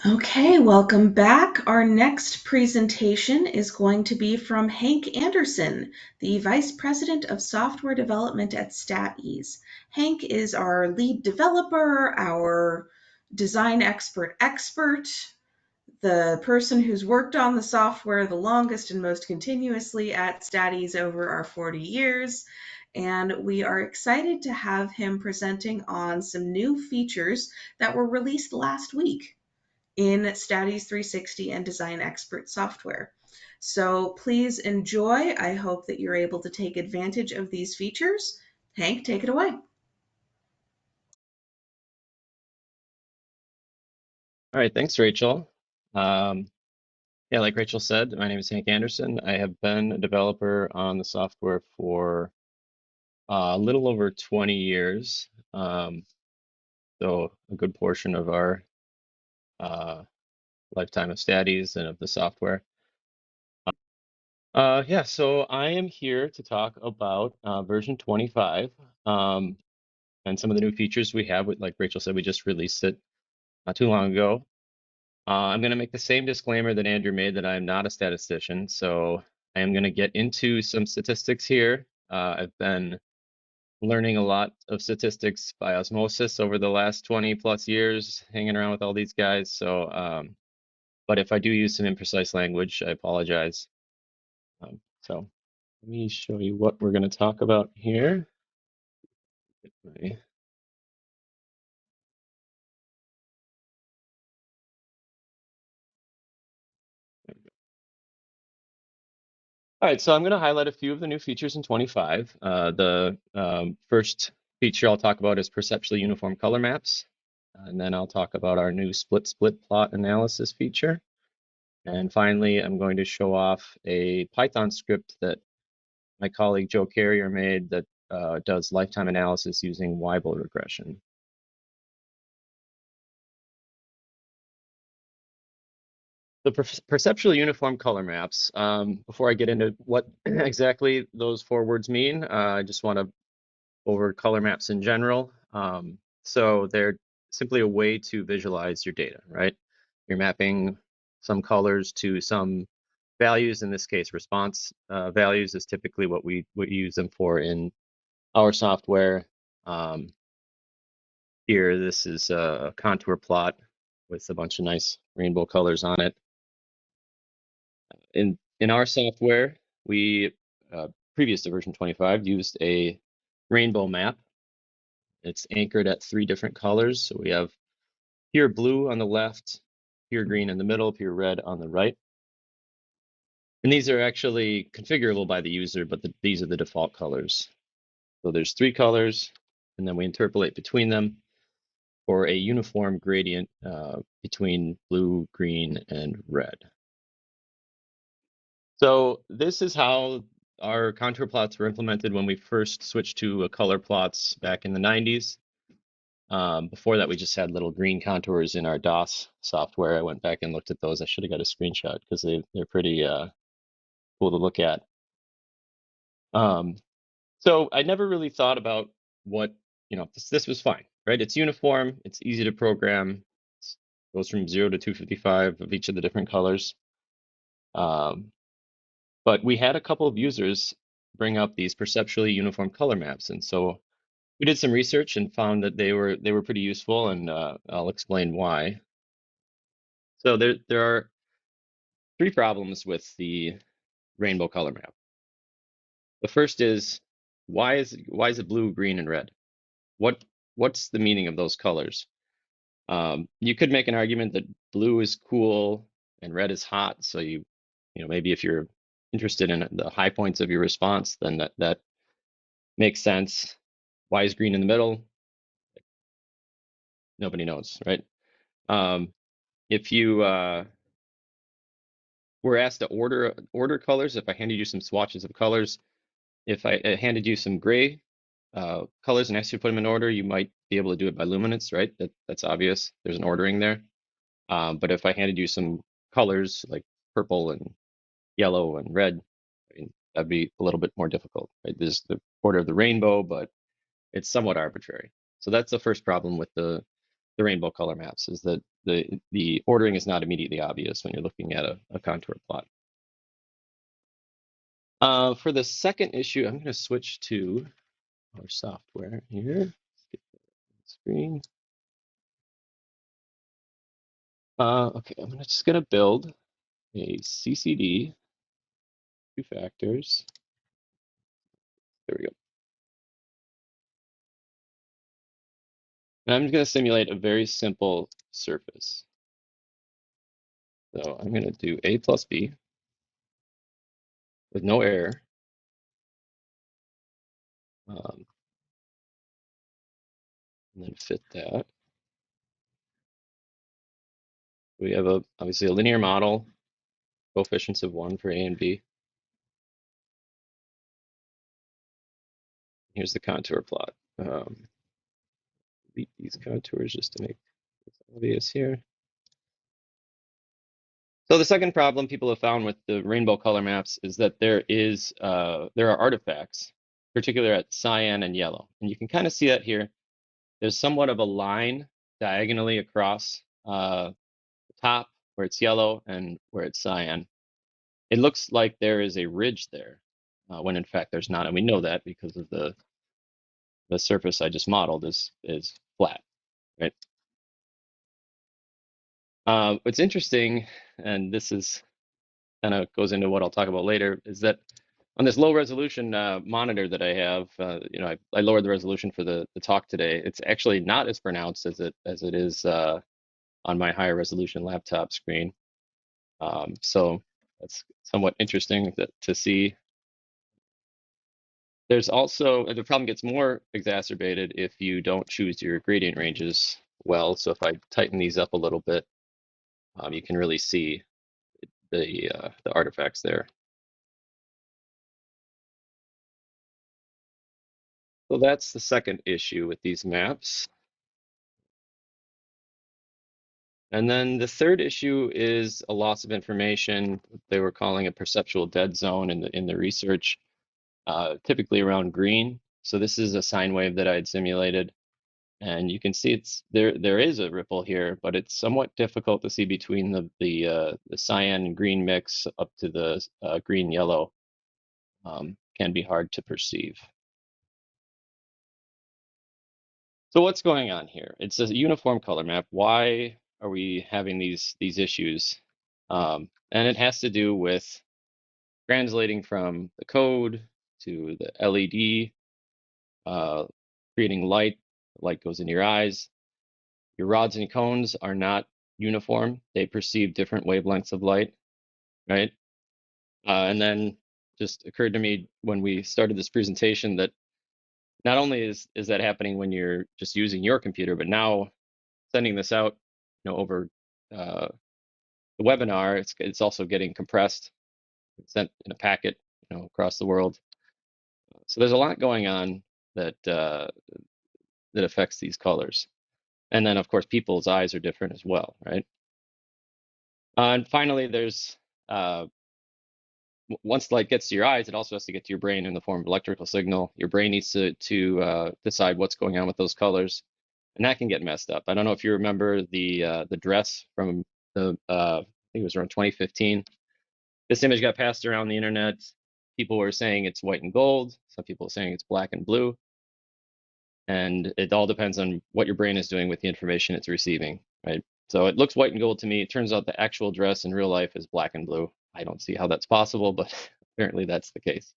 Okay, welcome back. Our next presentation is going to be from Hank Anderson, the Vice President of Software Development at StatEase. Hank is our lead developer, our design expert, the person who's worked on the software the longest and most continuously at StatEase over our 40 years. And we are excited to have him presenting on some new features that were released last week in StatEase 360 and Design Expert software. So please enjoy. I hope that you're able to take advantage of these features. Hank, take it away. All right, thanks, Rachel. Um, yeah, like Rachel said, my name is Hank Anderson. I have been a developer on the software for a little over 20 years, so a good portion of our uh, lifetime of Staties and of the software. Yeah, so I am here to talk about version 25 and some of the new features we have. Like Rachel said, we just released it not too long ago. I'm going to make the same disclaimer that Andrew made that I'm not a statistician. So I am going to get into some statistics here. I've been learning a lot of statistics by osmosis over the last 20 plus years, hanging around with all these guys. So, but if I do use some imprecise language, I apologize. So let me show you what we're going to talk about here. All right, so I'm going to highlight a few of the new features in 25. The first feature I'll talk about is perceptually uniform color maps. And then I'll talk about our new split plot analysis feature. And finally, I'm going to show off a Python script that my colleague Joe Carrier made that does lifetime analysis using Weibull regression. The perceptually uniform color maps. Before I get into what exactly those four words mean, I just want to over color maps in general. So they're simply a way to visualize your data, right? You're mapping some colors to some values. In this case, response values is typically what we use them for in our software. Here, this is a contour plot with a bunch of nice rainbow colors on it. In our software, we previous to version 25 used a rainbow map. It's anchored at 3 different colors. So we have pure blue on the left, pure green in the middle, pure red on the right. And these are actually configurable by the user, but these are the default colors. So there's 3 colors, and then we interpolate between them for a uniform gradient between blue, green, and red. So this is how our contour plots were implemented when we first switched to color plots back in the 90s. Before that, we just had little green contours in our DOS software. I went back and looked at those. I should have got a screenshot because they're pretty cool to look at. So I never really thought about what, this was fine, right? It's uniform, it's easy to program, it goes from 0 to 255 of each of the different colors. But we had a couple of users bring up these perceptually uniform color maps, and so we did some research and found that they were pretty useful, and I'll explain why. So there are 3 problems with the rainbow color map. The first is why is it blue, green, and red? What's the meaning of those colors? You could make an argument that blue is cool and red is hot. So maybe if you're interested in the high points of your response, then that makes sense. Why is green in the middle? Nobody knows, right? If you were asked to order colors, if I handed you some swatches of colors, if I handed you some gray colors and asked you to put them in order, you might be able to do it by luminance, right? That's obvious. There's an ordering there. But if I handed you some colors like purple and yellow and red, I mean, that'd be a little bit more difficult, right? There's the order of the rainbow, but it's somewhat arbitrary. So that's the first problem with the the rainbow color maps is that the ordering is not immediately obvious when you're looking at a contour plot. For the second issue, I'm going to switch to our software here. Screen. Okay, I'm just going to build a CCD, two factors. There we go. And I'm going to simulate a very simple surface. So I'm going to do A plus B with no error. Um, and then fit that. We have obviously a linear model, coefficients of 1 for A and B. Here's the contour plot. Delete these contours just to make this obvious here. So the second problem people have found with the rainbow color maps is that there are artifacts, particularly at cyan and yellow. And you can kind of see that here. There's somewhat of a line diagonally across the top where it's yellow and where it's cyan. It looks like there is a ridge there, when in fact there's not. And we know that because of the surface I just modeled is flat, right? What's interesting, and this is kind of goes into what I'll talk about later, is that on this low resolution monitor that I have, I lowered the resolution for the talk today. It's actually not as pronounced as it is on my higher resolution laptop screen. So that's somewhat interesting to see. There's also, the problem gets more exacerbated if you don't choose your gradient ranges well. So if I tighten these up a little bit, you can really see the artifacts there. So that's the second issue with these maps. And then the third issue is a loss of information. They were calling a perceptual dead zone in the research, typically around green. So this is a sine wave that I had simulated, and you can see it's there is a ripple here, but it's somewhat difficult to see between the cyan and green mix up to the green yellow. Can be hard to perceive. So what's going on here? It's a uniform color map. Why are we having these issues? And it has to do with translating from the code to the LED, creating light. Light goes in your eyes. Your rods and cones are not uniform. They perceive different wavelengths of light, right? And then just occurred to me when we started this presentation that not only is that happening when you're just using your computer, but now sending this out, over uh, the webinar, it's also getting compressed, sent in a packet, across the world. So there's a lot going on that that affects these colors. And then of course people's eyes are different as well, right? And finally, there's once light gets to your eyes, it also has to get to your brain in the form of electrical signal. Your brain needs to decide what's going on with those colors, and that can get messed up. I don't know if you remember the dress from I think it was around 2015. This image got passed around the internet. People were saying it's white and gold. Some people are saying it's black and blue. And it all depends on what your brain is doing with the information it's receiving, right? So it looks white and gold to me. It turns out the actual dress in real life is black and blue. I don't see how that's possible, but apparently that's the case.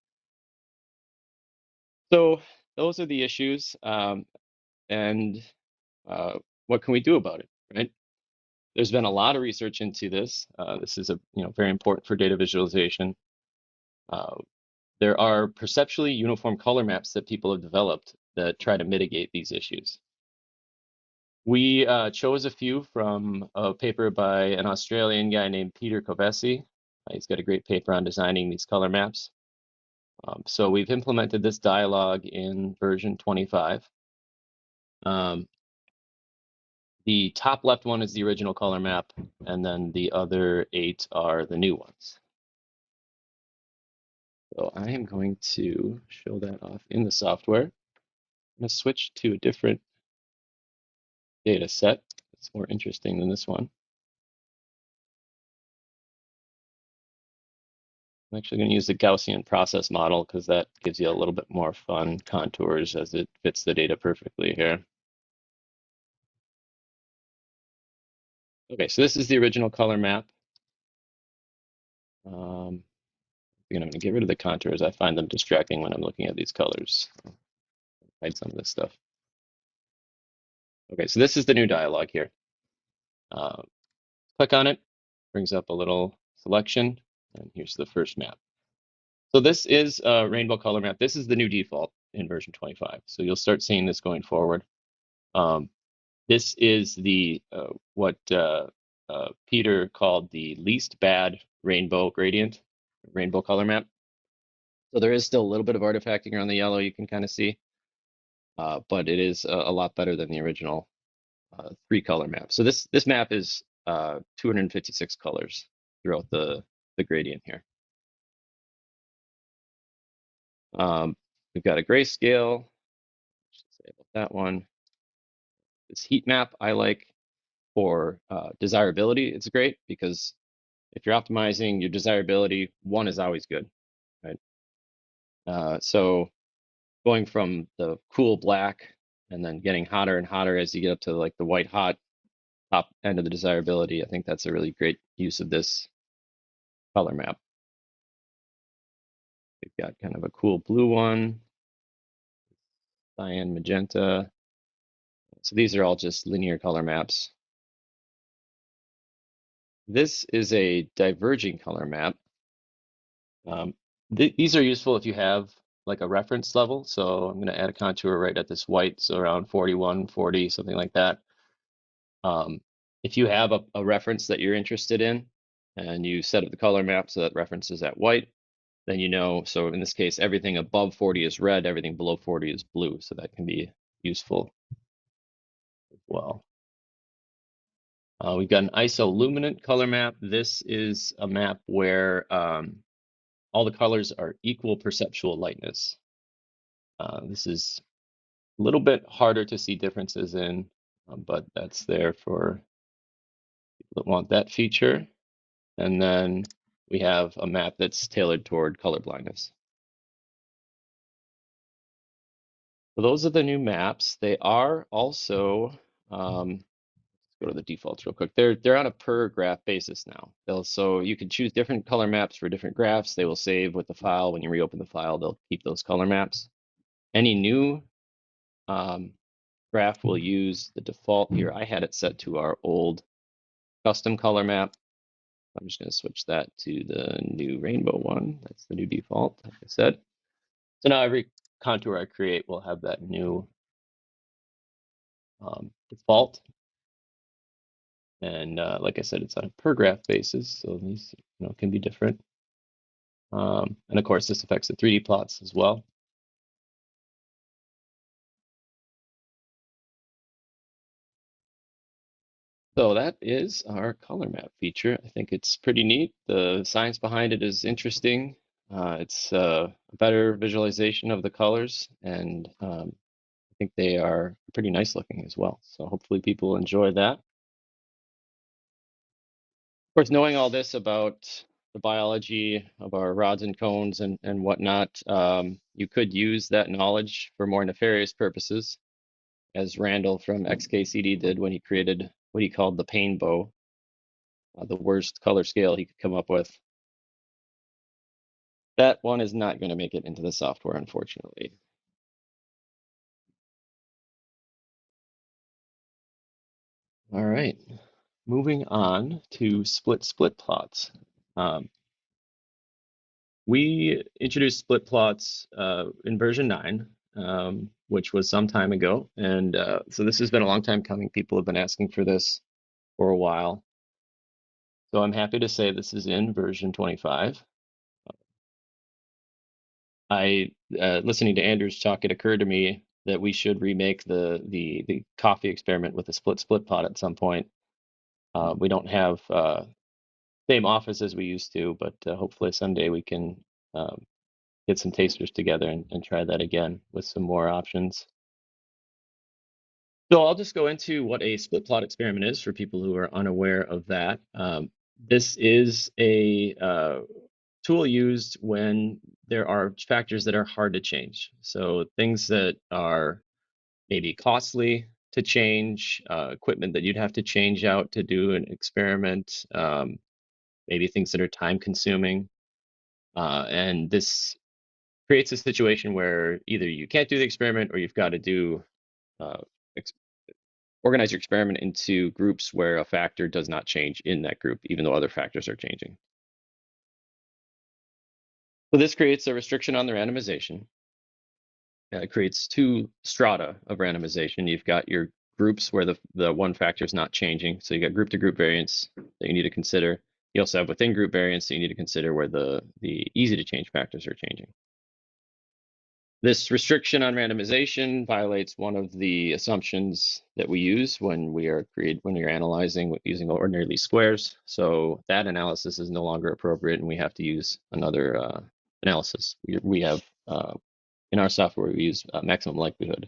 So those are the issues, and what can we do about it, right? There's been a lot of research into this. This is very important for data visualization. Uh, there are perceptually uniform color maps that people have developed that try to mitigate these issues. We chose a few from a paper by an Australian guy named Peter Kovesi. He's got a great paper on designing these color maps. So we've implemented this dialog in version 25. The top left one is the original color map, and then the other 8 are the new ones. So I am going to show that off in the software. I'm going to switch to a different data set. It's more interesting than this one. I'm actually going to use the Gaussian process model because that gives you a little bit more fun contours as it fits the data perfectly here. Okay, so this is the original color map. Again, I'm going to get rid of the contours. I find them distracting when I'm looking at these colors. Hide some of this stuff. Okay, so this is the new dialog here. Uh, Click on it, brings up a little selection, and here's the first map. So this is a rainbow color map. This is the new default in version 25. So you'll start seeing this going forward. Um, this is the what Peter called the least bad rainbow gradient, rainbow color map. So there is still a little bit of artifacting around the yellow you can kind of see, but it is a lot better than the original three color map. So this map is 256 colors throughout the gradient here. We've got a grayscale. Say about that one. This heat map I like for desirability. It's great because if you're optimizing your desirability, one is always good, right? So going from the cool black and then getting hotter and hotter as you get up to like the white hot top end of the desirability, I think that's a really great use of this color map. We've got kind of a cool blue one, cyan, magenta. So these are all just linear color maps. This is a diverging color map. These are useful if you have like a reference level. So I'm going to add a contour right at this white, so around 41, 40, something like that. If you have a reference that you're interested in and you set up the color map so that reference is at white, then you know, so in this case, everything above 40 is red, everything below 40 is blue. So that can be useful as well. We've got an isoluminant color map. This is a map where all the colors are equal perceptual lightness. This is a little bit harder to see differences in, but that's there for people that want that feature. And then we have a map that's tailored toward color blindness. So those are the new maps. They are also, let's go to the defaults real quick. They're on a per graph basis now. So you can choose different color maps for different graphs. They will save with the file. When you reopen the file, they'll keep those color maps. Any new graph will use the default here. I had it set to our old custom color map. I'm just going to switch that to the new rainbow one. That's the new default, like I said. So now every contour I create will have that new default. And like I said, it's on a per graph basis, so these can be different. And of course, this affects the 3D plots as well. So that is our color map feature. I think it's pretty neat. The science behind it is interesting. It's a better visualization of the colors, and I think they are pretty nice looking as well. So hopefully people enjoy that. Of course, knowing all this about the biology of our rods and cones and whatnot, you could use that knowledge for more nefarious purposes, as Randall from XKCD did when he created what he called the pain bow, the worst color scale he could come up with. That one is not going to make it into the software, unfortunately. All right, moving on to split plots. We introduced split plots in version 9, which was some time ago. And so this has been a long time coming. People have been asking for this for a while. So I'm happy to say this is in version 25. Listening to Andrew's talk, it occurred to me that we should remake the coffee experiment with a split plot at some point. We don't have same office as we used to, but hopefully someday we can get some tasters together and try that again with some more options. So I'll just go into what a split plot experiment is for people who are unaware of that. This is a tool used when there are factors that are hard to change. So things that are maybe costly to change, equipment that you'd have to change out to do an experiment, maybe things that are time consuming. And this creates a situation where either you can't do the experiment or you've got to do uh, organize your experiment into groups where a factor does not change in that group, even though other factors are changing. So this creates a restriction on the randomization. It creates two strata of randomization. You've got your groups where the one factor is not changing. So you got group to group variance that you need to consider. You also have within group variance that you need to consider where the easy to change factors are changing. This restriction on randomization violates one of the assumptions that we use when when you're analyzing using ordinary least squares. So that analysis is no longer appropriate, and we have to use another analysis. We have in our software we use maximum likelihood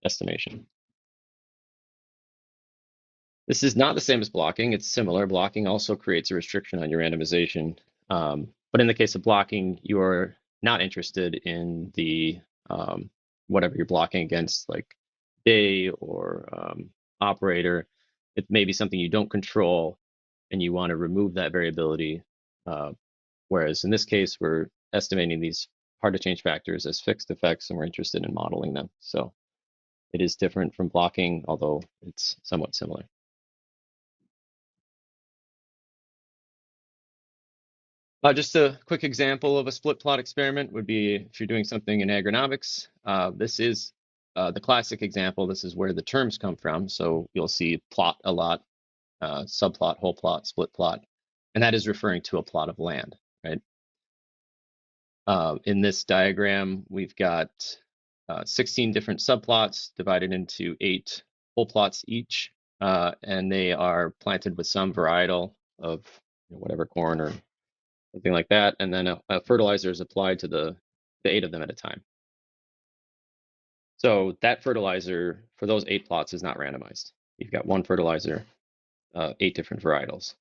estimation. This is not the same as blocking. It's similar. Blocking also creates a restriction on your randomization. But in the case of blocking, you're not interested in the whatever you're blocking against, like day or operator. It may be something you don't control and you want to remove that variability. Whereas in this case, we're estimating these hard to change factors as fixed effects and we're interested in modeling them. So it is different from blocking, although it's somewhat similar. Just a quick example of a split plot experiment would be if you're doing something in agronomics. This is the classic example. This is where the terms come from. So you'll see plot a lot, subplot, whole plot, split plot, and that is referring to a plot of land, right? In this diagram, we've got 16 different subplots divided into 8 whole plots each, and they are planted with some varietal of whatever corn or something like that, and then a fertilizer is applied to the 8 of them at a time. So that fertilizer for those 8 plots is not randomized. You've got one fertilizer, 8 different varietals.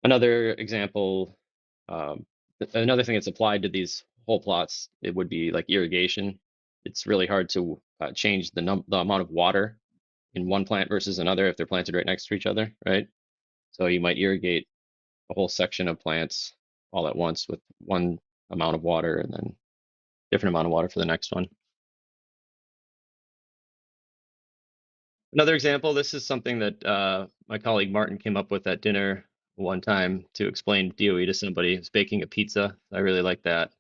Another example, another thing that's applied to these whole plots, it would be like irrigation. It's really hard to change the amount of water in one plant versus another if they're planted right next to each other, right? So you might irrigate a whole section of plants all at once with one amount of water and then different amount of water for the next one. Another example, this is something that my colleague Martin came up with at dinner one time to explain DOE to somebody who's baking a pizza. I really like that.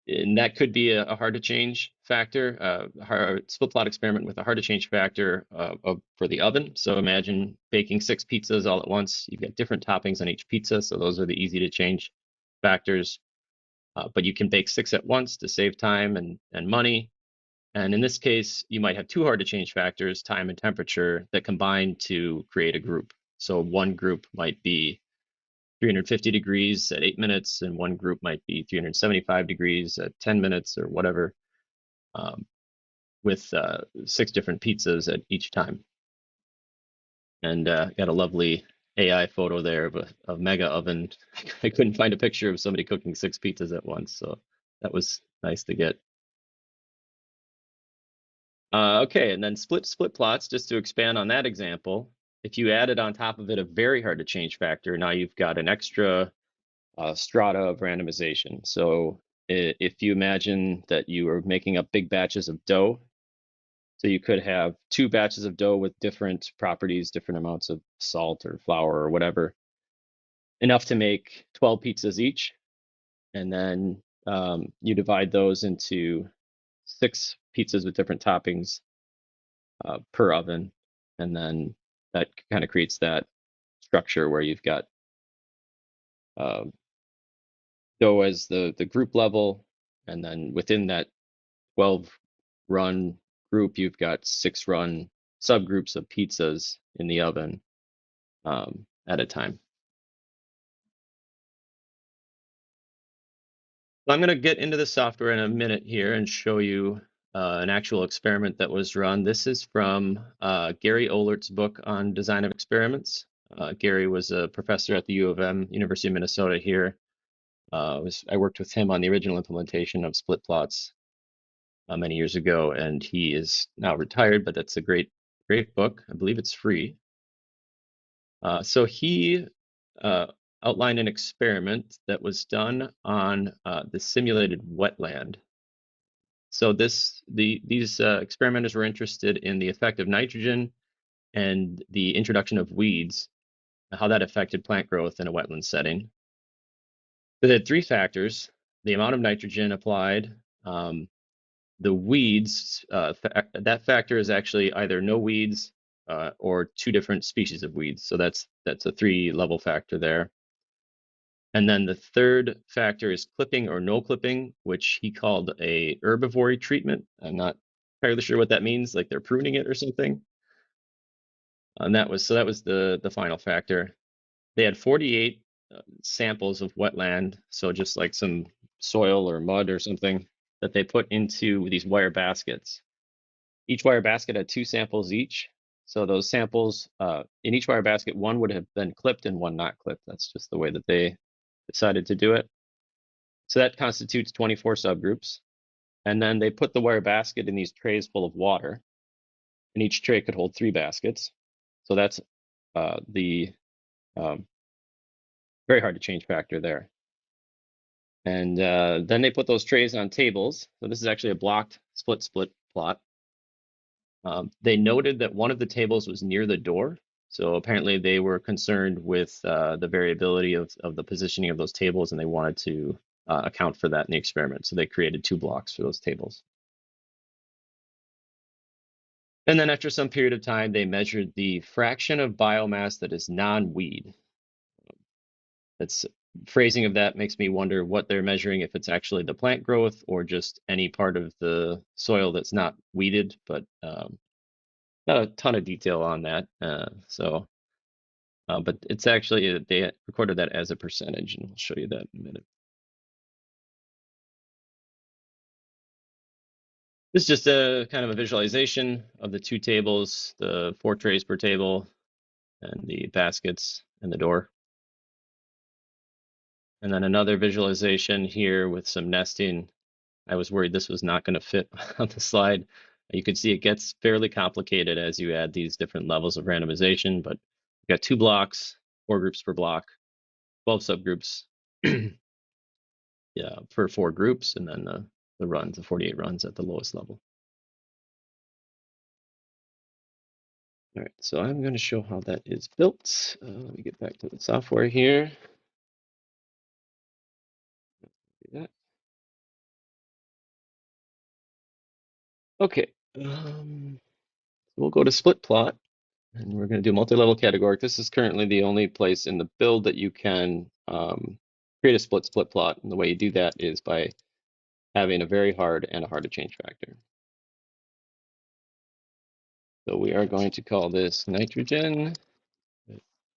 And that could be a hard to change factor, split plot experiment with a hard to change factor for the oven. So imagine baking 6 pizzas all at once. You've got different toppings on each pizza, so those are the easy to change factors. But you can bake 6 at once to save time and money. And in this case, you might have 2 hard to change factors, time and temperature, that combine to create a group. So one group might be 350 degrees at 8 minutes, and one group might be 375 degrees at 10 minutes or whatever, um, with 6 different pizzas at each time. And got a lovely AI photo there of a mega oven. I couldn't find a picture of somebody cooking 6 pizzas at once, so that was nice to get. Okay, and then split plots, just to expand on that example, if you added on top of it a very hard to change factor, now you've got an extra strata of randomization. So if you imagine that you are making up big batches of dough, so you could have 2 batches of dough with different properties, different amounts of salt or flour or whatever, enough to make 12 pizzas each, and then you divide those into 6 pizzas with different toppings per oven, and then that kind of creates that structure where you've got uh, dough as the group level, and then within that 12 run group, you've got 6 run subgroups of pizzas in the oven at a time. So I'm going to get into the software in a minute here and show you an actual experiment that was run. This is from Gary Olert's book on design of experiments. Gary was a professor at the U of M, University of Minnesota here. I worked with him on the original implementation of split plots many years ago, and he is now retired, but that's a great book. I believe it's free. So he uh, outlined an experiment that was done on the simulated wetland. So these experimenters were interested in the effect of nitrogen and the introduction of weeds, how that affected plant growth in a wetland setting. So they had three factors: the amount of nitrogen applied, the weeds. That factor is actually either no weeds or two different species of weeds. So that's a three-level factor there. And then the third factor is clipping or no clipping, which he called a herbivory treatment. I'm not entirely sure what that means, like they're pruning it or something. And that was the final factor. They had 48 samples of wetland, so just like some soil or mud or something that they put into these wire baskets. Each wire basket had two samples each. So those samples in each wire basket, one would have been clipped and one not clipped. That's just the way that they decided to do it. So that constitutes 24 subgroups. And then they put the wire basket in these trays full of water, and each tray could hold three baskets. So that's the um, very hard to change factor there. And then they put those trays on tables. So this is actually a blocked split plot. They noted that one of the tables was near the door. So apparently they were concerned with the variability of the positioning of those tables, and they wanted to account for that in the experiment. So they created two blocks for those tables. And then after some period of time, they measured the fraction of biomass that is non-weed. That's phrasing of that makes me wonder what they're measuring, if it's actually the plant growth or just any part of the soil that's not weeded, but not a ton of detail on that. But it's actually, they recorded that as a percentage, and we'll show you that in a minute. This is just a kind of a visualization of the two tables, the 4 trays per table, and the baskets and the door. And then another visualization here with some nesting. I was worried this was not going to fit on the slide. You can see it gets fairly complicated as you add these different levels of randomization, but we've got 2 blocks, 4 groups per block, 12 subgroups yeah, for 4 groups, and then the runs, the 48 runs at the lowest level. All right, so I'm going to show how that is built. Let me get back to the software here. Do that. Okay, we'll go to split plot, and we're going to do multi-level categoric. This is currently the only place in the build that you can create a split plot, and the way you do that is by having a very hard and a hard to change factor. So we are going to call this nitrogen,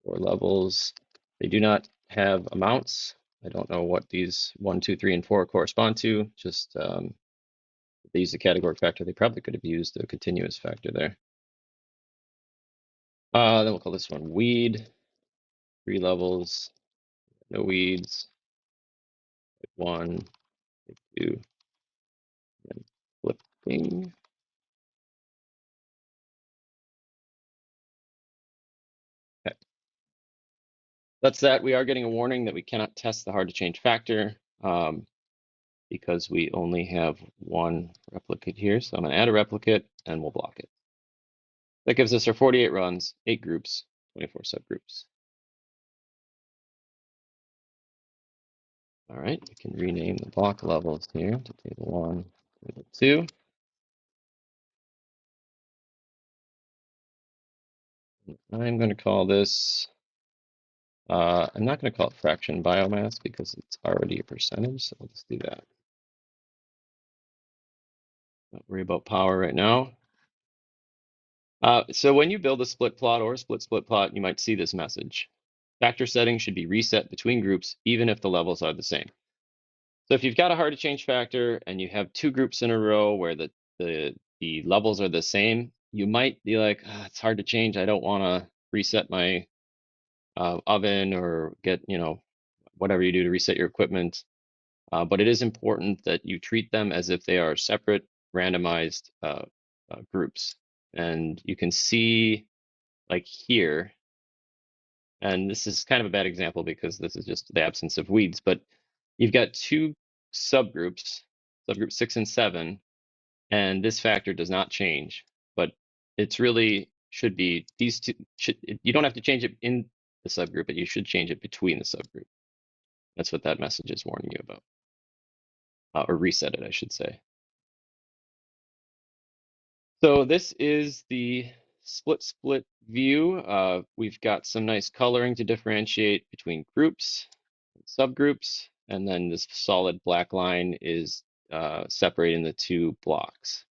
4 levels. They do not have amounts. I don't know what these 1, 2, 3, and 4 correspond to. Just if they use a categoric factor, they probably could have used a continuous factor there. Then we'll call this one weed, 3 levels, no weeds, 1, 2, and flipping. Okay. That's that. We are getting a warning that we cannot test the hard to change factor because we only have 1 replicate here. So I'm going to add a replicate and we'll block it. That gives us our 48 runs, 8 groups, 24 subgroups. All right, we can rename the block levels here to table 1, table 2. I'm going to call this, I'm not going to call it fraction biomass because it's already a percentage, so let's do that. Don't worry about power right now. So when you build a split plot or a split plot, you might see this message. Factor settings should be reset between groups, even if the levels are the same. So if you've got a hard to change factor and you have 2 groups in a row where the the levels are the same, you might be like, "Ah, it's hard to change. I don't want to reset my oven or get, whatever you do to reset your equipment." But it is important that you treat them as if they are separate randomized groups. And you can see like here, and this is kind of a bad example because this is just the absence of weeds, but you've got two subgroups, subgroup 6 and 7, and this factor does not change, but it's really should be these two you don't have to change it in the subgroup, but you should change it between the subgroup. That's what that message is warning you about, or reset it, I should say. So this is the split view. We've got some nice coloring to differentiate between groups, subgroups, and then this solid black line is separating the two blocks.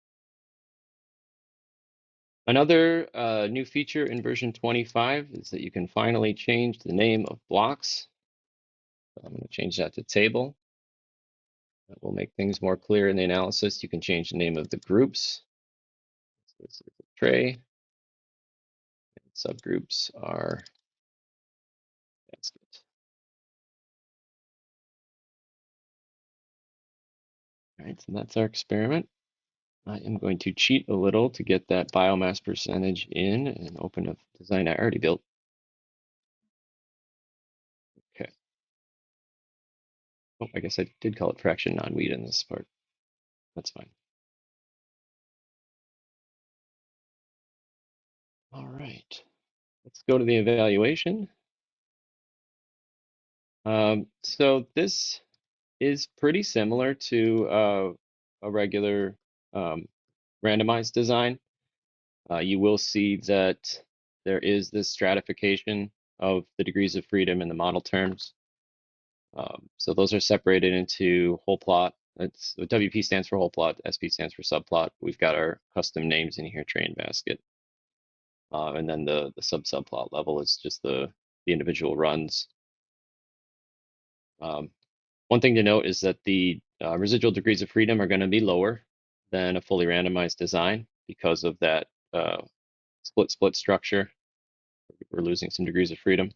Another new feature in version 25 is that you can finally change the name of blocks. So I'm going to change that to table. That will make things more clear in the analysis. You can change the name of the groups. So this is a tray. And subgroups are basket. All right, so that's our experiment. I am going to cheat a little to get that biomass percentage in and open a design I already built. Okay. Oh, I guess I did call it fraction non-weed in this part. That's fine. All right. Let's go to the evaluation. So this is pretty similar to a regular randomized design. You will see that there is this stratification of the degrees of freedom in the model terms. So those are separated into whole plot. That's the WP stands for whole plot, SP stands for subplot. We've got our custom names in here, tray and basket. And then the sub-subplot level is just the individual runs. One thing to note is that the residual degrees of freedom are going to be lower than a fully randomized design because of that split structure. We're losing some degrees of freedom.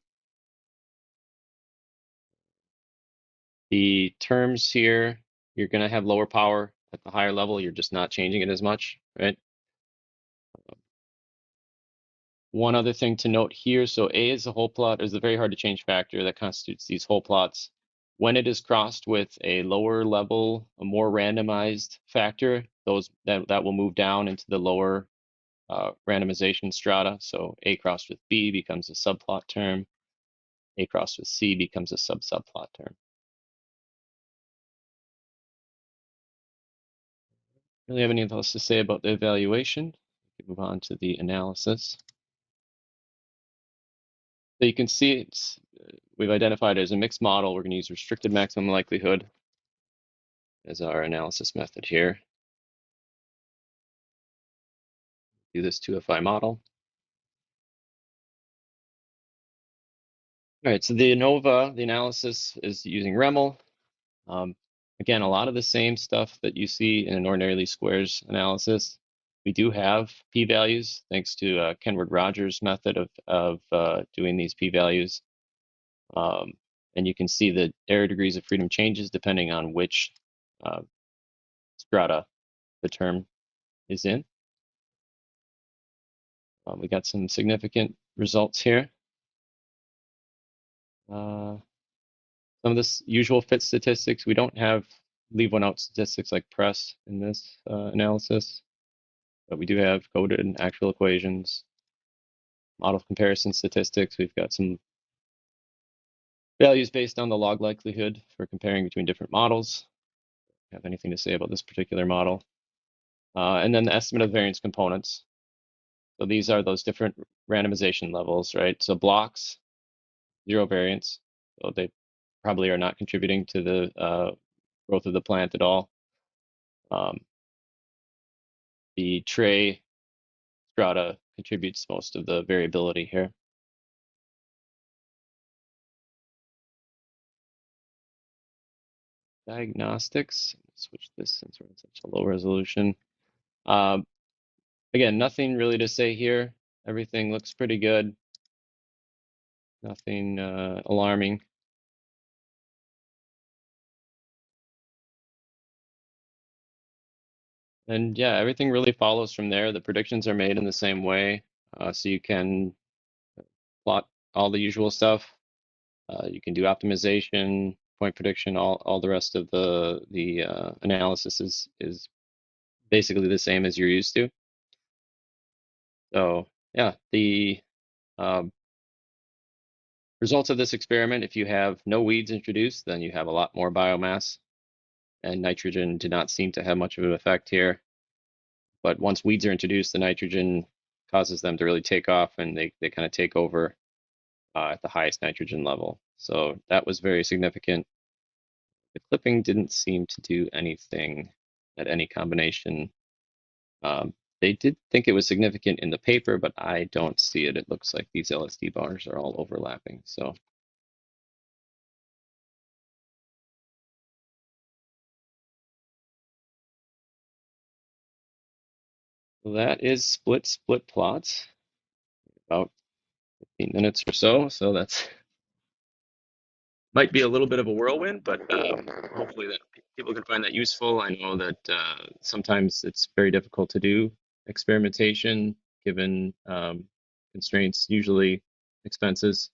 The terms here, you're going to have lower power at the higher level. You're just not changing it as much, right? One other thing to note here, so A is a whole plot, is a very hard to change factor that constitutes these whole plots. When it is crossed with a lower level, a more randomized factor, that will move down into the lower randomization strata. So A crossed with B becomes a subplot term. A crossed with C becomes a sub-subplot term. Really have anything else to say about the evaluation? We can move on to the analysis. So you can see we've identified it as a mixed model. We're going to use restricted maximum likelihood as our analysis method here. Do this 2FI model. All right, so the ANOVA, the analysis is using REML. Again, a lot of the same stuff that you see in an ordinary least squares analysis. We do have p-values thanks to Kenward Rogers' method of doing these p-values. And you can see the error degrees of freedom changes depending on which strata the term is in. We got some significant results here. Some of this usual fit statistics, we don't have leave one out statistics like press in this analysis, but we do have coded and actual equations, model comparison statistics. We've got some values based on the log likelihood for comparing between different models. Have anything to say about this particular model? And then the estimate of variance components. So these are those different randomization levels, right? So blocks, zero variance. So they probably are not contributing to the growth of the plant at all. The tray strata contributes most of the variability here. Diagnostics, switch this since we're in such a low resolution. Um, Again, nothing really to say here. Everything looks pretty good. Nothing alarming. And yeah, everything really follows from there. The predictions are made in the same way. So you can plot all the usual stuff. You can do optimization, point prediction, all the rest of the analysis is basically the same as you're used to. So yeah, the um, results of this experiment, if you have no weeds introduced, then you have a lot more biomass, and nitrogen did not seem to have much of an effect here. But once weeds are introduced, the nitrogen causes them to really take off, and they kind of take over at the highest nitrogen level. So that was very significant. The clipping didn't seem to do anything at any combination. Um, they did think it was significant in the paper, but I don't see it. It looks like these LSD bars are all overlapping. So that is split plots, about 15 minutes or so. So that's might be a little bit of a whirlwind, but hopefully that people can find that useful. I know that sometimes it's very difficult to do experimentation given constraints, usually expenses.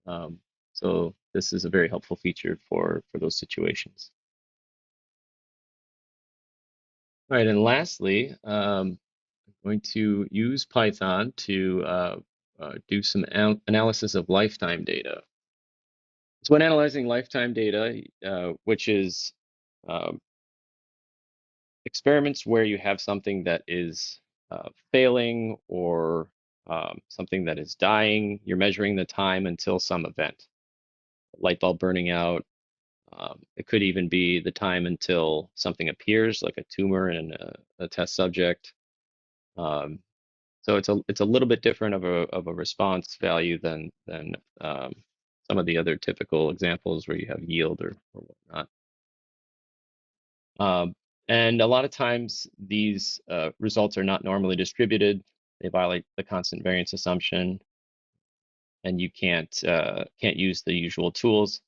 Um, so this is a very helpful feature for those situations. All right, and lastly, I'm going to use Python to do some analysis of lifetime data. So when analyzing lifetime data, which is um, experiments where you have something that is failing or something that is dying, you're measuring the time until some event, light bulb burning out. It could even be the time until something appears, like a tumor in a test subject. Um, so it's a little bit different of a response value than some of the other typical examples where you have yield or whatnot. Um, and a lot of times these results are not normally distributed. They violate the constant variance assumption, and you can't use the usual tools.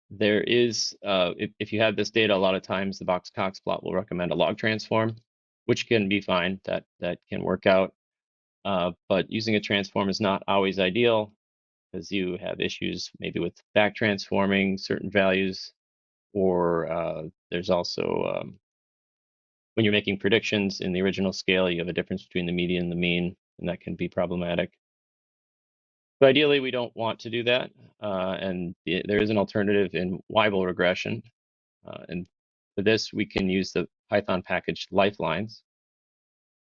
There is, if you have this data, a lot of times the Box-Cox plot will recommend a log transform, which can be fine. That can work out. But using a transform is not always ideal because you have issues maybe with back transforming certain values, or there's also when you're making predictions in the original scale, you have a difference between the median and the mean, and that can be problematic. But ideally, we don't want to do that. And there is an alternative in Weibull regression. And for this, we can use the Python package lifelines.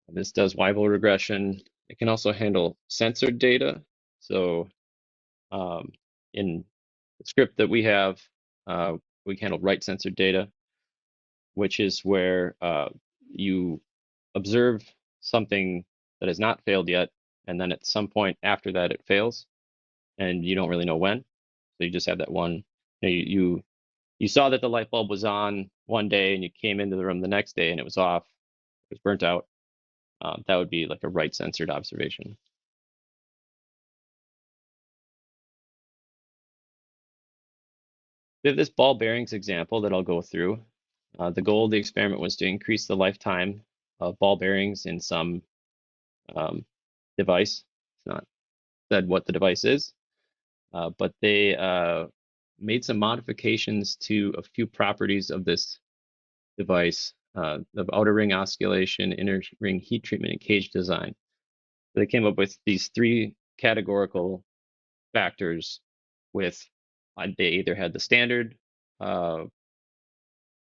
This does Weibull regression. It can also handle censored data. So in the script that we have, we handle write censored data, which is where you observe something that has not failed yet, and then at some point after that it fails, and you don't really know when. So you just have that one. You saw that the light bulb was on one day, and you came into the room the next day, and it was off. It was burnt out. That would be like a right censored observation. We have this ball bearings example that I'll go through. The goal of the experiment was to increase the lifetime of ball bearings in some um, device. It's not said what the device is, but they made some modifications to a few properties of this device, of outer ring oscillation, inner ring heat treatment, and cage design. So they came up with these three categorical factors with they either had the standard uh,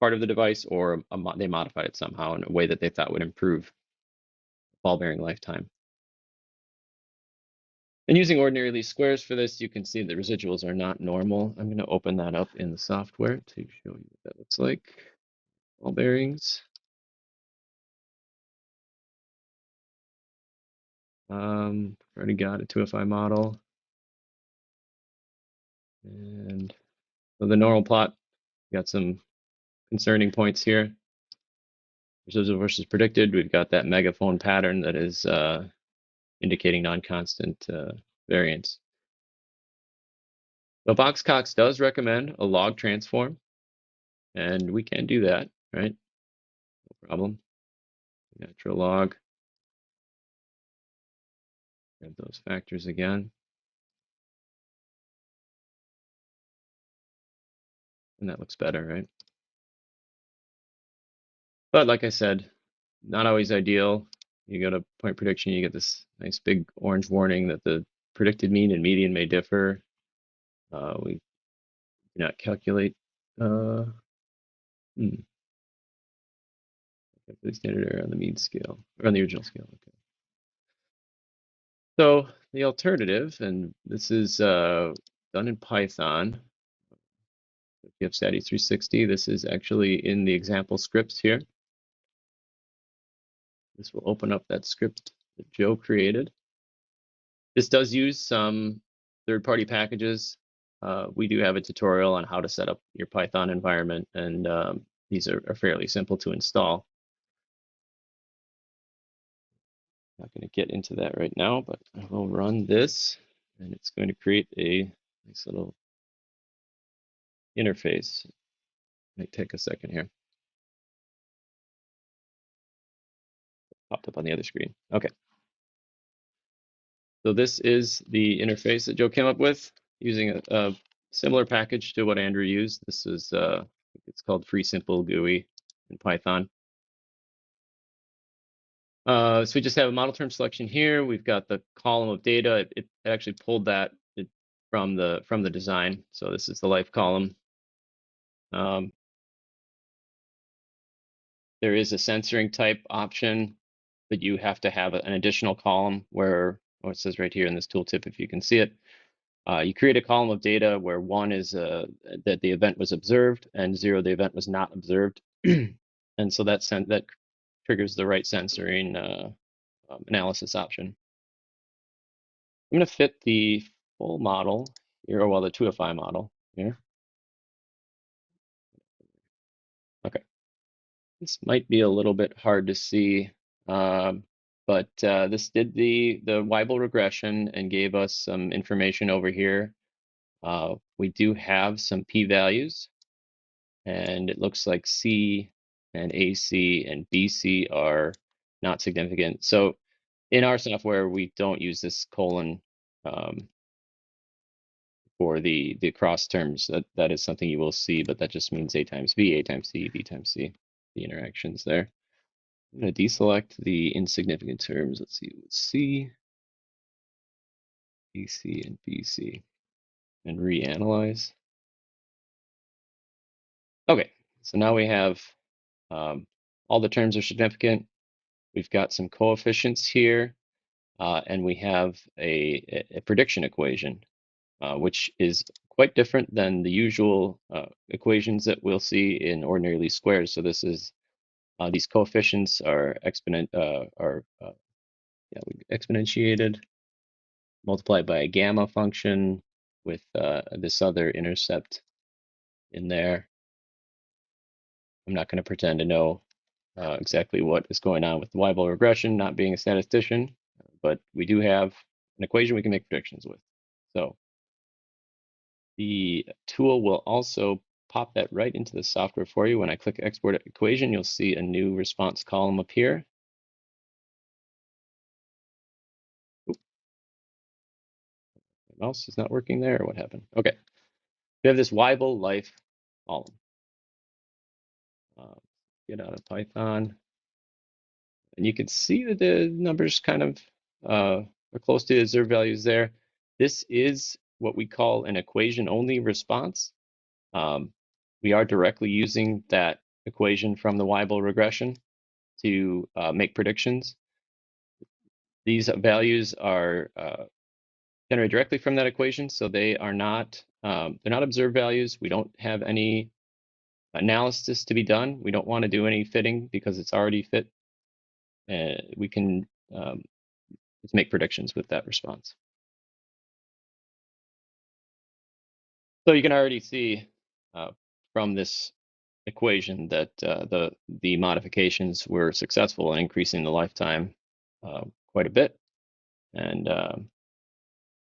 part of the device or they modified it somehow in a way that they thought would improve ball bearing lifetime. And using ordinary least squares for this, you can see the residuals are not normal. I'm going to open that up in the software to show you what that looks like. Ball bearings. Already got a 2FI model. And so the normal plot, got some concerning points here. observed versus predicted, we've got that megaphone pattern that is indicating non-constant variance. So Boxcox does recommend a log transform, and we can do that, right? No problem. Natural log. Grab those factors again. And that looks better, right? But like I said, not always ideal. You go to point prediction, you get this nice big orange warning that the predicted mean and median may differ. We do not calculate the standard error on the mean scale, or on the original scale. Okay. So the alternative, and this is done in Python. If you have STAT 360, this is actually in the example scripts here. This will open up that script that Joe created. This does use some third-party packages. We do have a tutorial on how to set up your Python environment, and these are fairly simple to install. Not going to get into that right now, but I will run this, and it's going to create a nice little interface. Might take a second here. Popped up on the other screen. Okay. So this is the interface that Joe came up with using a similar package to what Andrew used. This is it's called Free Simple GUI in Python. So we just have a model term selection here. We've got the column of data. It actually pulled that from the design. So this is the life column. There is a censoring type option, but you have to have an additional column where, it says right here in this tooltip, if you can see it, you create a column of data where 1 is that the event was observed and 0 the event was not observed, and so that triggers the right censoring analysis option. I'm going to fit the full model here, or well, the 2FI model here. Okay, this might be a little bit hard to see, but this did the Weibull regression and gave us some information over here. We do have some p-values, and it looks like C and AC and BC are not significant. So in our software, we don't use this colon for the cross terms. That is something you will see, but that just means A times B, A times C, B times C, the interactions there. I'm going to deselect the insignificant terms. Let's see, C, BC, and BC, and reanalyze. Okay, so now we have all the terms are significant. We've got some coefficients here, and we have a prediction equation, which is quite different than the usual equations that we'll see in ordinary least squares. So this is these coefficients are exponentiated, multiplied by a gamma function with this other intercept in there. I'm not going to pretend to know exactly what is going on with the Weibull regression, not being a statistician, but we do have an equation we can make predictions with. So the tool will also pop that right into the software for you. When I click Export Equation, you'll see a new response column appear. Oop, my mouse is not working there, or what happened? Okay, we have this Weibull life column. Get out of Python. And you can see that the numbers kind of are close to the observed values there. This is what we call an equation-only response. We are directly using that equation from the Weibull regression to make predictions. These values are generated directly from that equation, so they are not they're not observed values. We don't have any analysis to be done. We don't want to do any fitting because it's already fit. We can just make predictions with that response. So you can already see from this equation that the modifications were successful in increasing the lifetime quite a bit. And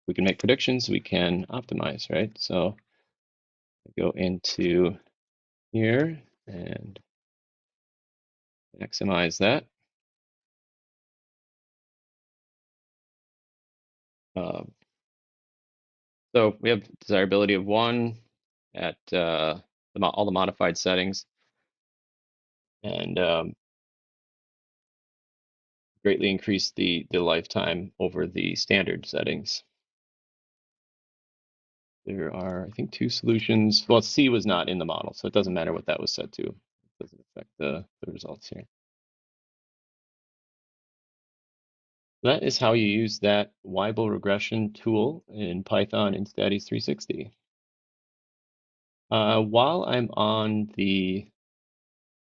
we can make predictions, we can optimize, right? So go into here and maximize that. Um, so we have desirability of 1 at all the modified settings, and greatly increase the lifetime over the standard settings. There are, I think, 2 solutions. Well, C was not in the model, so it doesn't matter what that was set to. It doesn't affect the results here. That is how you use that Weibull regression tool in Python in States 360. While I'm on the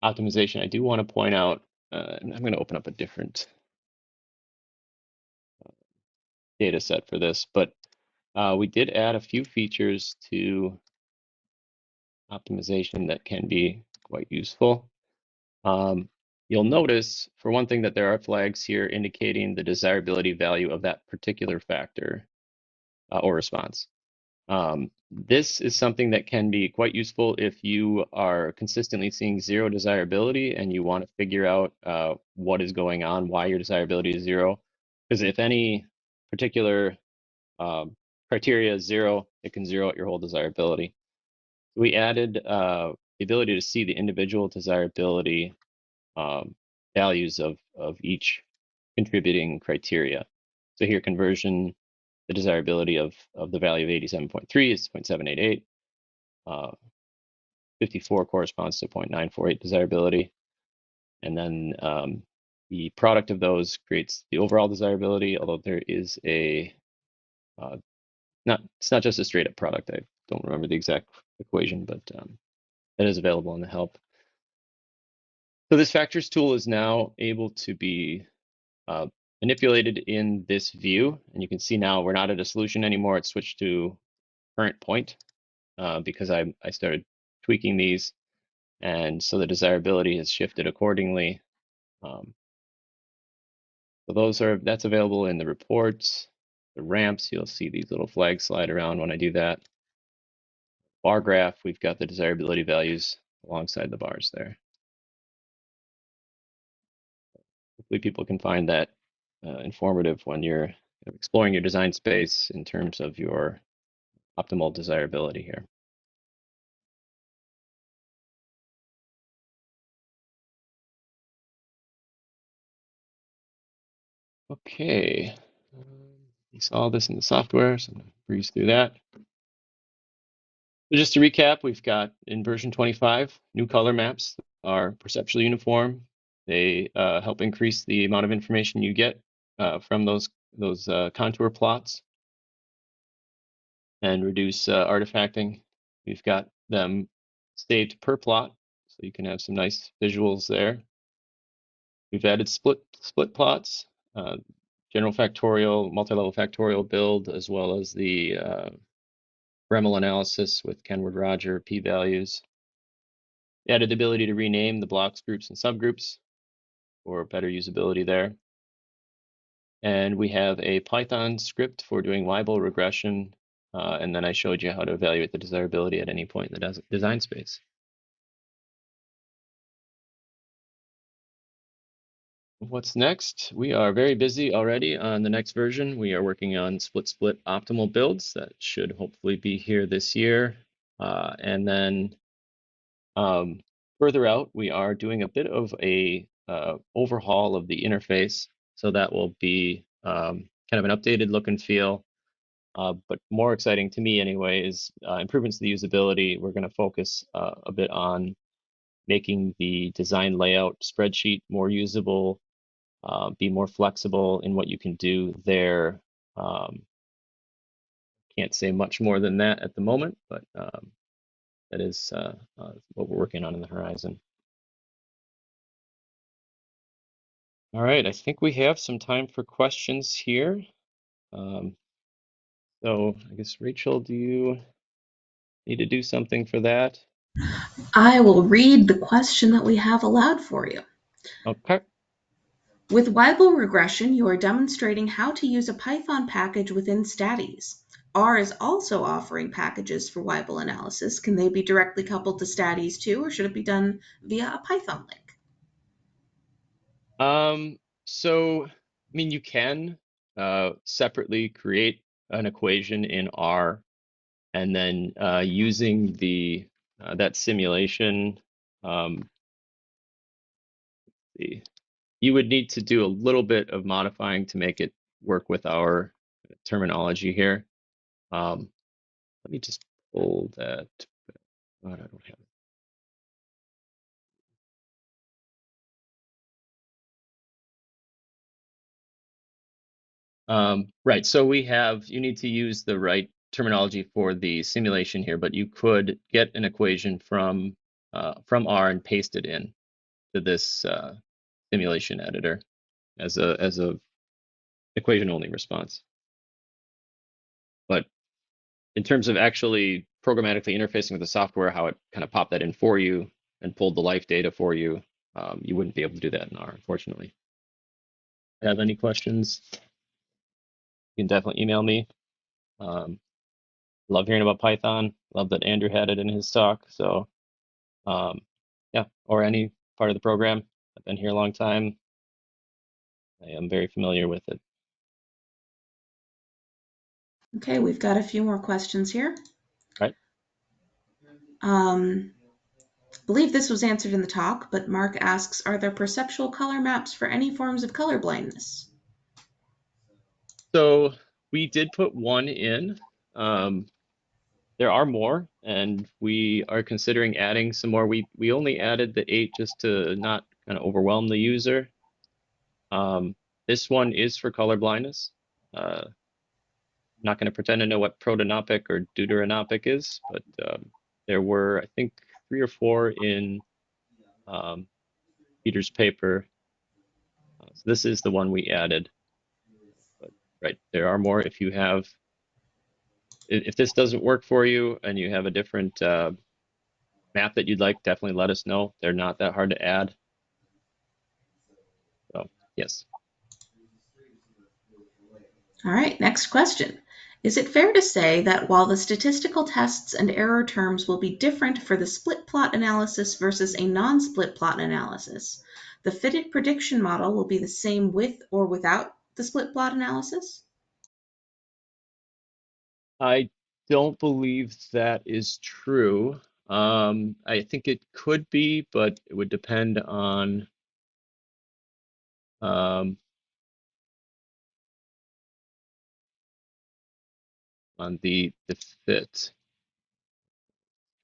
optimization, I do want to point out, and I'm going to open up a different data set for this, but we did add a few features to optimization that can be quite useful. You'll notice, for one thing, that there are flags here indicating the desirability value of that particular factor or response. This is something that can be quite useful if you are consistently seeing 0 desirability and you want to figure out what is going on, why your desirability is 0. Because if any particular criteria is 0, it can 0 out your whole desirability. We added the ability to see the individual desirability values of each contributing criteria. So here, conversion, the desirability of the value of 87.3 is 0.788. 54 corresponds to 0.948 desirability. And then the product of those creates the overall desirability, although there is a, it's not just a straight up product. I don't remember the exact equation, but that is available in the help. So this factors tool is now able to be manipulated in this view. And you can see now we're not at a solution anymore. It's switched to current point because I started tweaking these. And so the desirability has shifted accordingly. So that's available in the reports, the ramps. You'll see these little flags slide around when I do that. Bar graph, we've got the desirability values alongside the bars there. Hopefully people can find that informative when you're exploring your design space in terms of your optimal desirability here. Okay, you saw this in the software, so I'm going to breeze through that. So just to recap, we've got in version 25, new color maps are perceptually uniform. They help increase the amount of information you get from those contour plots and reduce artifacting. We've got them saved per plot, so you can have some nice visuals there. We've added split plots, general factorial, multi-level factorial build, as well as the Dremel analysis with Kenward-Roger p-values. Added the ability to rename the blocks, groups, and subgroups for better usability there. And we have a Python script for doing Weibull regression. And then I showed you how to evaluate the desirability at any point in the design space. What's next? We are very busy already on the next version. We are working on split optimal builds that should hopefully be here this year. And then further out, we are doing a bit of a overhaul of the interface. So that will be kind of an updated look and feel. But more exciting to me anyway is improvements to the usability. We're going to focus a bit on making the design layout spreadsheet more usable, be more flexible in what you can do there. Can't say much more than that at the moment, but that is what we're working on in the horizon. All right, I think we have some time for questions here. So I guess, Rachel, do you need to do something for that? I will read the question that we have aloud for you. Okay. With Weibull regression, you are demonstrating how to use a Python package within StatEase. R is also offering packages for Weibull analysis. Can they be directly coupled to StatEase too, or should it be done via a Python link? So, I mean, you can separately create an equation in R and then using the that simulation, um, the, you would need to do a little bit of modifying to make it work with our terminology here. Let me just pull that. Oh, I don't have it. Right, so you need to use the right terminology for the simulation here, but you could get an equation from R and paste it in to this simulation editor as a equation only response. But in terms of actually programmatically interfacing with the software, how it kind of popped that in for you and pulled the life data for you, you wouldn't be able to do that in R, unfortunately. Have any questions? You can definitely email me. Um, love hearing about Python. Love that Andrew had it in his talk. So yeah, or any part of the program. I've been here a long time. I am very familiar with it. Okay, we've got a few more questions here. Right. I believe this was answered in the talk, but Mark asks, are there perceptual color maps for any forms of color blindness? So we did put one in. Um, there are more, and we are considering adding some more. We only added the 8 just to not kind of overwhelm the user. This one is for color blindness. I'm not going to pretend to know what protanopic or deuteranopic is, but there were, I think, 3 or 4 in um, Peter's paper. So this is the one we added. But right, there are more. If this doesn't work for you and you have a different map that you'd like, definitely let us know. They're not that hard to add. So yes. All right, next question. Is it fair to say that while the statistical tests and error terms will be different for the split plot analysis versus a non-split plot analysis, the fitted prediction model will be the same with or without the split plot analysis? I don't believe that is true. I think it could be, but it would depend um, on the fit.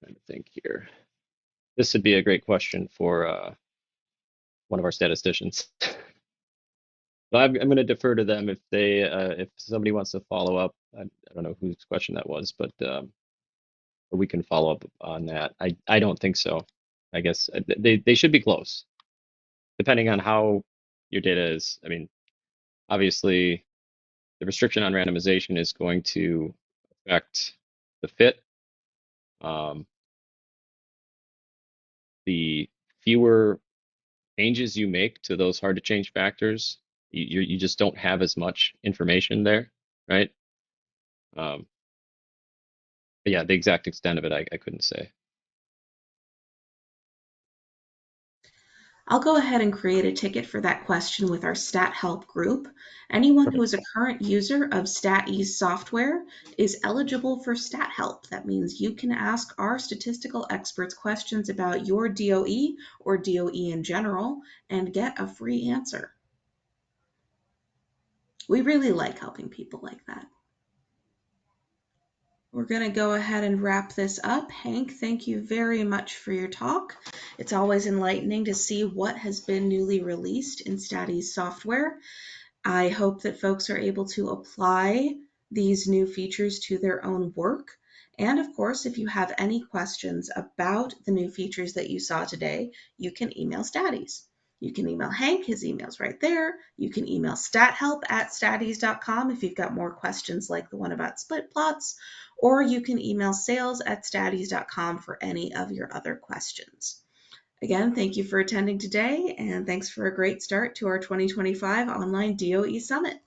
Trying to think here. This would be a great question for one of our statisticians. But I'm going to defer to them if somebody wants to follow up. I don't know whose question that was, but we can follow up on that. I don't think so. I guess they should be close, depending on how your data is. I mean, obviously, the restriction on randomization is going to affect the fit. Um, the fewer changes you make to those hard to change factors, you just don't have as much information there, right? Um, but yeah, the exact extent of it, I couldn't say. I'll go ahead and create a ticket for that question with our Stat Help group. Anyone who Perfect. is a current user of StatEase software is eligible for Stat Help. That means you can ask our statistical experts questions about your DOE or DOE in general and get a free answer. We really like helping people like that. We're going to go ahead and wrap this up. Hank, thank you very much for your talk. It's always enlightening to see what has been newly released in StatEase software. I hope that folks are able to apply these new features to their own work. And of course, if you have any questions about the new features that you saw today, you can email StatEase. You can email Hank, his email's right there. You can email stahelp@statease.com if you've got more questions like the one about split plots, or you can email sales@statease.com for any of your other questions. Again, thank you for attending today, and thanks for a great start to our 2025 online DOE Summit.